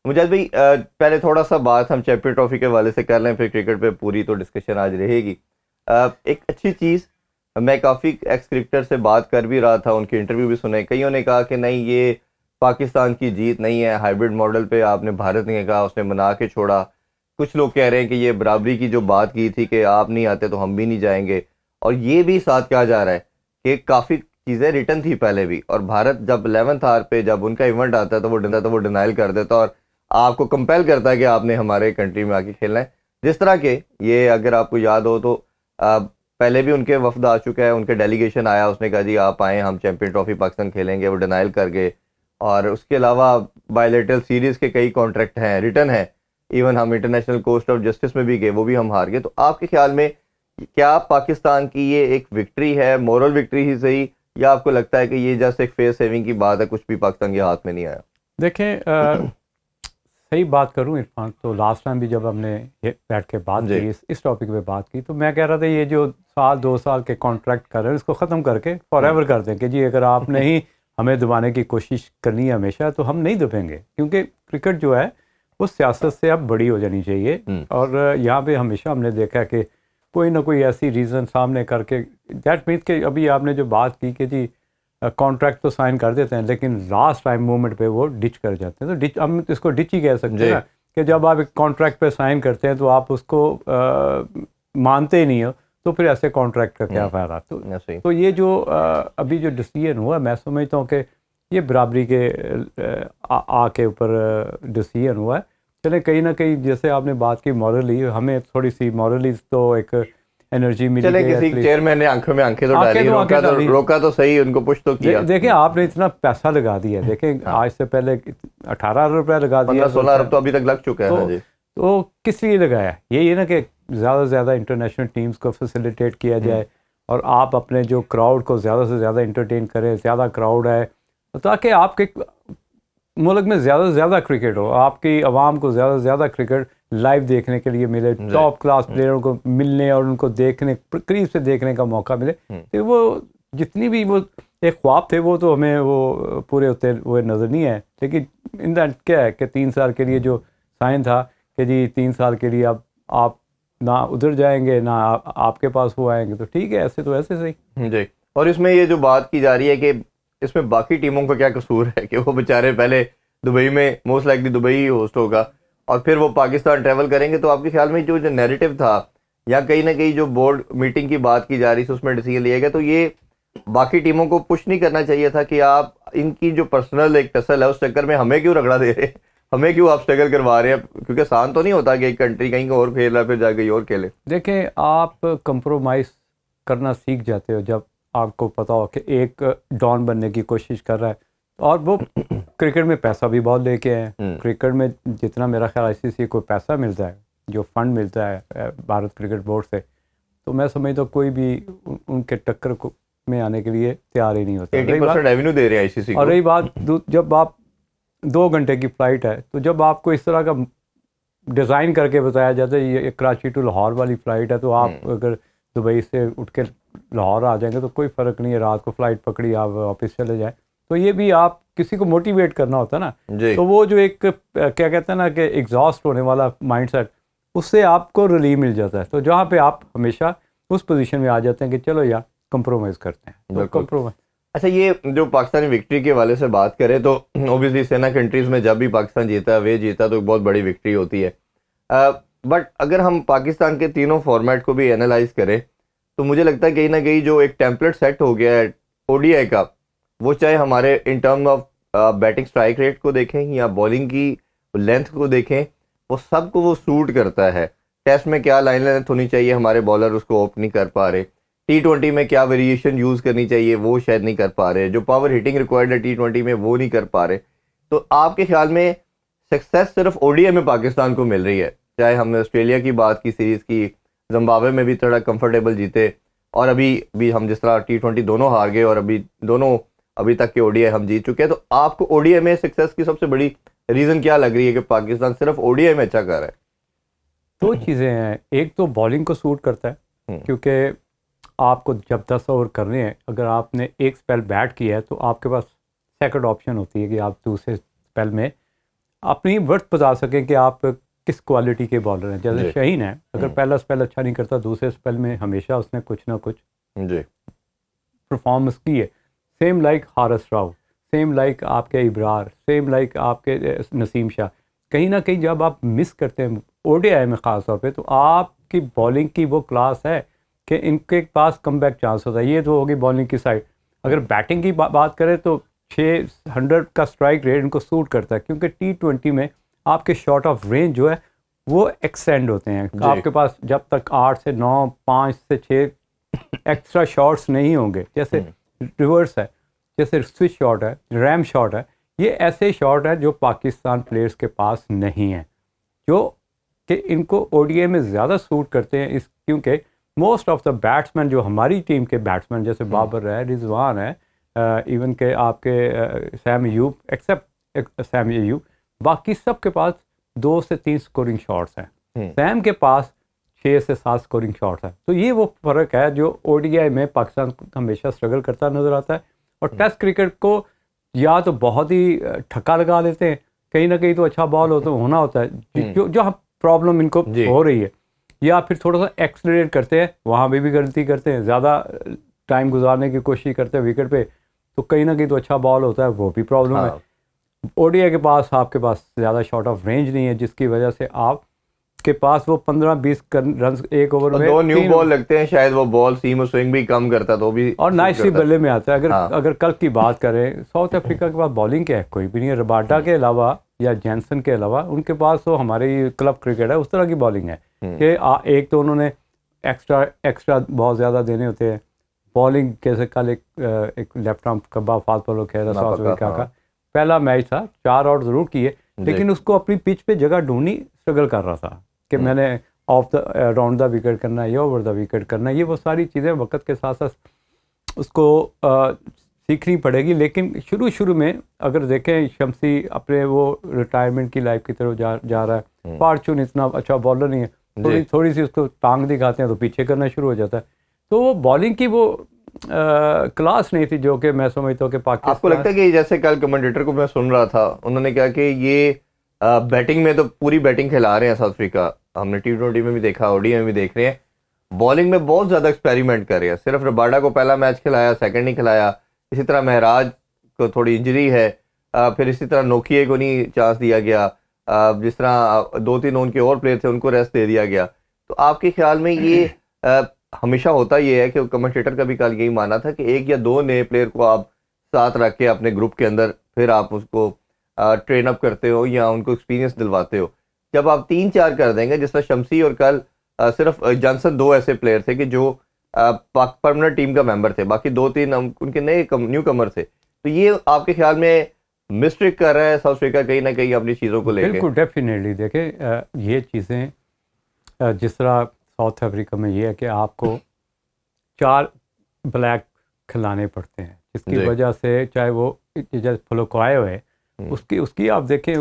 मुजाहिद भाई, पहले थोड़ा सा बात हम चैंपियन ट्रॉफी के हवाले से कर लें, फिर क्रिकेट पे पूरी तो डिस्कशन आज रहेगी। एक अच्छी चीज़, मैं काफ़ी एक्स क्रिकेटर से बात कर भी रहा था, उनके इंटरव्यू भी सुने, कईयों ने कहा कि नहीं ये पाकिस्तान की जीत नहीं है, हाइब्रिड मॉडल पे आपने भारत ने कहा उसने बना के छोड़ा। कुछ लोग कह रहे हैं कि ये बराबरी की जो बात की थी कि आप नहीं आते तो हम भी नहीं जाएंगे, और ये भी साथ कहा जा रहा है कि काफ़ी चीज़ें रिटर्न थी पहले भी, और भारत जब 11th आवर पे जब उनका इवेंट आता है तो वो डिनाइल कर देता है और आपको कंपेल करता है कि आपने हमारे कंट्री में आके खेलना है। जिस तरह के ये, अगर आपको याद हो तो पहले भी उनके वफद आ चुका है, उनके डेलीगेशन आया, उसने कहा जी आप आए, हम चैंपियन ट्रॉफी पाकिस्तान खेलेंगे, वो डिनाइल कर गए। और उसके अलावा बायलैटरल सीरीज के कई कॉन्ट्रैक्ट हैं, रिटर्न है, इवन हम इंटरनेशनल कोर्ट ऑफ जस्टिस में भी गए, वो भी हम हार गए। तो आपके ख्याल में क्या पाकिस्तान की ये एक विक्ट्री है, मोरल विक्ट्री ही सही, या आपको लगता है कि ये जस्ट एक फेस सेविंग की बात है, कुछ भी पाकिस्तान के हाथ में नहीं आया? देखें, सही बात करूं इरफान, तो लास्ट टाइम भी जब हमने बैठ के बात जी। की इस टॉपिक पे बात की, तो मैं कह रहा था ये जो साल 2 साल के कॉन्ट्रैक्ट कर रहे हैं इसको ख़त्म करके फॉर एवर कर दें कि जी अगर आपने ही हमें दबाने की कोशिश करनी है हमेशा, तो हम नहीं दबेंगे, क्योंकि क्रिकेट जो है वो सियासत से अब बड़ी हो जानी चाहिए। और यहाँ पे हमेशा हमने देखा कि कोई ना कोई ऐसी रीज़न सामने करके, दैट मीन्स कि अभी आपने जो बात की कि जी कॉन्ट्रैक्ट तो साइन कर देते हैं लेकिन लास्ट टाइम मोमेंट पे वो डिच कर जाते हैं। तो डिच, हम इसको डिच ही कह सकते हैं जी। ना, कि जब आप एक कॉन्ट्रैक्ट पे साइन करते हैं तो आप उसको मानते ही नहीं हो, तो फिर ऐसे कॉन्ट्रैक्ट का क्या फ़ायदा। सही। तो ये जो अभी जो डिसीजन हुआ, मैं समझता हूँ कि ये बराबरी के के ऊपर डिसीजन हुआ है। चले कहीं ना कहीं, जैसे आपने बात की मॉरली, हमें थोड़ी सी मॉरली तो एक एनर्जी मिली चले कि किसी एटलीस्ट चेयरमैन ने आंखों में आंखें तो आंखें डाली, तो आंखें डाली। रोका तो सही, उनको पुश तो किया। देखिए आपने इतना पैसा लगा दिया, देखें हाँ, आज से पहले 18 अरब रुपया लगा दिया, 15-16 अरब तो अभी तक लग चुका है। हाँ तो जी। तो किस लिए लगाया? यही है ना कि ज़्यादा से ज़्यादा इंटरनेशनल टीम्स को फैसिलिटेट किया जाए, और आप अपने जो क्राउड को ज़्यादा से ज़्यादा इंटरटेन करें, ज़्यादा क्राउड है, ताकि आपके मुल्क में ज़्यादा से ज़्यादा क्रिकेट हो, आपकी आवाम को ज़्यादा से ज़्यादा क्रिकेट लाइव देखने के लिए मिले, जी। टॉप क्लास प्लेयरों को मिलने और उनको देखने, करीब से देखने का मौका मिले। तो वो जितनी भी वो एक ख्वाब थे वो तो हमें वो पूरे होते हुए नज़र नहीं आए। लेकिन इन द क्या है कि 3 साल के लिए जो साइन था कि जी 3 साल के लिए अब आप ना उधर जाएंगे ना आपके पास वो आएंगे, तो ठीक है, ऐसे तो ऐसे सही। जी। और इसमें ये जो बात की जा रही है कि इसमें बाकी टीमों का क्या कसूर है कि वो बेचारे पहले दुबई में, मोस्ट लाइकली दुबई ही होस्ट होगा, और फिर वो पाकिस्तान ट्रैवल करेंगे। तो आपके ख्याल में जो नैरेटिव था, या कहीं ना कहीं जो बोर्ड मीटिंग की बात की जा रही थी उसमें डिसीजन लिया गया, तो ये बाकी टीमों को पुश नहीं करना चाहिए था कि आप इनकी जो पर्सनल एक टसल है उस चक्कर में हमें क्यों रगड़ा दे रहे हैं, हमें क्यों आप स्ट्रगल करवा रहे हैं? क्योंकि आसान तो नहीं होता कि एक कंट्री कहीं का और खेल रहा है फिर जाके और खेले। देखें, आप कंप्रोमाइज़ करना सीख जाते हो जब आपको पता हो कि एक डॉन बनने की कोशिश कर रहा है, और वो क्रिकेट में पैसा भी बहुत लेके आए हैं। क्रिकेट में जितना मेरा ख्याल आईसीसी को पैसा मिलता है, जो फंड मिलता है भारत क्रिकेट बोर्ड से, तो मैं समझता हूँ कोई भी उनके टक्कर को में आने के लिए तैयार ही नहीं होता। 80% रेवेन्यू दे रहे हैं आईसीसी और को। रही बात जब आप 2 घंटे की फ़्लाइट है, तो जब आपको इस तरह का डिज़ाइन करके बताया जाता है ये कराची टू लाहौर वाली फ़्लाइट है, तो आप अगर दुबई से उठ के लाहौर आ जाएंगे तो कोई फ़र्क नहीं है, रात को फ़्लाइट पकड़ी आप वापस चले जाएं। तो ये भी आप किसी को मोटिवेट करना होता है ना, जी। तो वो जो एक क्या कहते हैं ना कि एग्जॉस्ट होने वाला माइंडसेट, उससे आपको रिलीफ मिल जाता है। तो जहाँ पे आप हमेशा उस पोजीशन में आ जाते हैं कि चलो यार कंप्रोमाइज़ करते हैं, तो बिल्कुल। कंप्रोमाइज़। अच्छा, ये जो पाकिस्तानी विक्ट्री के हवाले से बात करें तो ऑब्वियसली सेना कंट्रीज में जब भी पाकिस्तान जीता है, वे जीता तो एक बहुत बड़ी विक्ट्री होती है। बट अगर हम पाकिस्तान के तीनों फॉर्मेट को भी एनालाइज करें तो मुझे लगता है कहीं ना कहीं जो एक टेम्पलेट सेट हो गया है ओडीआई का, वो चाहे हमारे in term of batting strike rate को देखें या बॉलिंग की लेंथ को देखें, वो सबको वो सूट करता है। टेस्ट में क्या लाइन लेंथ होनी चाहिए, हमारे बॉलर उसको ऑप्ट नहीं कर पा रहे। T20 में क्या वेरिएशन यूज़ करनी चाहिए, वो शायद नहीं कर पा रहे। जो पावर हिटिंग रिक्वायर्ड है T20 में, वो नहीं कर पा रहे। तो आपके ख्याल में सक्सेस सिर्फ ओडीआई में पाकिस्तान को मिल रही है? चाहे हमने ऑस्ट्रेलिया की बात की, सीरीज़ की, जिम्बाब्वे में भी थोड़ा कंफर्टेबल जीते, और अभी भी हम जिस तरह T20 दोनों हार गए, और अभी दोनों अभी तक के ओडीआई हम जीत चुके हैं। तो आपको ओडीआई में सक्सेस की सबसे बड़ी रीज़न क्या लग रही है कि पाकिस्तान सिर्फ ओडीआई में अच्छा कर रहा है? 2 चीज़ें हैं, एक तो बॉलिंग को सूट करता है, क्योंकि आपको जब 10 ओवर करने हैं, अगर आपने एक स्पेल बैट किया है तो आपके पास सेकंड ऑप्शन होती है कि आप दूसरे स्पेल में अपनी वर्थ बता सकें कि आप किस क्वालिटी के बॉलर हैं। जैसे जी। शाहीन है, अगर पहला स्पेल अच्छा नहीं करता, दूसरे स्पेल में हमेशा उसने कुछ ना कुछ जी परफॉर्मेंस की है। Same like Haris Rao, same like आपके इब्रार, सेम लाइक आपके नसीम शाह। कहीं ना कहीं जब आप मिस करते हैं ओडीआई में ख़ास तौर पे, तो आपकी बॉलिंग की वो क्लास है कि इनके पास कमबैक चांस होता है। ये तो होगी बॉलिंग की साइड। अगर बैटिंग की बात करें तो 600 का स्ट्राइक रेट इनको सूट करता है, क्योंकि T20 में आपके शॉट ऑफ रेंज जो है वो एक्सटेंड होते हैं। जी। आपके पास जब तक 8 से 9, 5 से 6 एक्स्ट्रा शॉट्स नहीं होंगे, जैसे रिवर्स है, जैसे स्विच शॉट है, रैम शॉट है, ये ऐसे शॉट है जो पाकिस्तान प्लेयर्स के पास नहीं है, जो कि इनको ओडीआई में ज़्यादा सूट करते हैं। इस क्योंकि मोस्ट ऑफ द बैट्समैन जो हमारी टीम के बैट्समैन, जैसे बाबर है, रिजवान है, इवन के आपके सैम अयूब, एक्सेप्ट सैम अयूब, बाकी सब के पास 2 से 3 स्कोरिंग शॉट्स हैं। सैम के पास 6 से 7 स्कोरिंग शॉट्स हैं। तो ये वो फ़र्क है जो ओडीआई में पाकिस्तान हमेशा स्ट्रगल करता नज़र आता है। और टेस्ट क्रिकेट को या तो बहुत ही ठक्का लगा लेते हैं, कहीं ना कहीं तो अच्छा बॉल होना होता है, जो प्रॉब्लम इनको जी। हो रही है, या फिर थोड़ा सा एक्सलरेट करते हैं, वहाँ भी गलती करते हैं, ज़्यादा टाइम गुजारने की कोशिश करते हैं विकेट पे, तो कहीं ना कहीं तो अच्छा बॉल होता है, वो भी प्रॉब्लम है। ओडीआई के पास आपके पास ज़्यादा शॉट ऑफ रेंज नहीं है, जिसकी वजह से आपके पास वो 15-20 रन एक ओवर में, 2 न्यू बॉल लगते हैं, शायद वो बॉल सीम स्विंग भी कम करता तो भी और नाइसली बल्ले में आता है। अगर हाँ। अगर कल की बात करें, साउथ अफ्रीका के पास बॉलिंग क्या है, कोई भी नहीं है। रबाडा के अलावा या जैनसन के अलावा उनके पास तो हमारी क्लब क्रिकेट है, उस तरह की बॉलिंग है कि एक तो उन्होंने एक्स्ट्रा बहुत ज़्यादा देने होते हैं। बॉलिंग कैसे कल एक लेफ्ट आर्म कब्बा फास्ट बॉलर खेल रहा साउथ अफ्रीका का, पहला मैच था, 4 आउट ज़रूर किए, लेकिन उसको अपनी पिच पे जगह ढूंढनी स्ट्रगल कर रहा था कि मैंने of the round the wicket करना है या ओवर द विकेट करना है। ये वो सारी चीज़ें वक्त के साथ साथ उसको सीखनी पड़ेगी। लेकिन शुरू में अगर देखें, शमसी अपने वो रिटायरमेंट की लाइफ की तरफ जा रहा है। फॉर्चून इतना अच्छा बॉलर नहीं है, थोड़ी सी उसको टांग दिखाते हैं तो पीछे करना शुरू हो जाता है। तो वो बॉलिंग की वो क्लास नहीं थी जो कि मैं समझता हूँ कि पाकिस्तान। आपको लगता है कि जैसे कल कमेंटेटर को मैं सुन रहा था, उन्होंने कहा कि ये बैटिंग में तो पूरी बैटिंग खिला रहे हैं साउथ अफ्रीका, हमने T20 में भी देखा, ओडीआई में भी देख रहे हैं, बॉलिंग में बहुत ज़्यादा एक्सपेरिमेंट कर रहे हैं। सिर्फ रबाडा को पहला मैच खिलाया, सेकंड नहीं खिलाया, इसी तरह महराज को थोड़ी इंजरी है, फिर इसी तरह नोकिए को नहीं चांस दिया गया, जिस तरह 2-3 उनके और प्लेयर थे उनको रेस्ट दे दिया गया। तो आपके ख्याल में ये हमेशा होता ये है कि कमेंटेटर का भी कल यही माना था कि 1 या 2 नए प्लेयर को आप साथ रख के अपने ग्रुप के अंदर फिर आप उसको ट्रेन अप करते हो या उनको एक्सपीरियंस दिलवाते हो। जब आप 3-4 कर देंगे, जिस तरह शमसी और कल सिर्फ जॉनसन 2 ऐसे प्लेयर थे कि जो परमानेंट टीम का मेंबर थे, बाकी 2-3 उनके नए न्यू कमर थे, तो ये आपके ख्याल में मिस्टेक कर रहा है साउथ अफ्रीका कहीं ना कहीं अपनी चीज़ों को लेकर? बिल्कुल, डेफिनेटली। देखें, ये चीज़ें जिस तरह साउथ अफ्रीका में ये है कि आपको 4 ब्लैक खिलाने पड़ते हैं, जिसकी वजह से चाहे वो जैसे फ्लोक्वायो है, उसकी आप देखें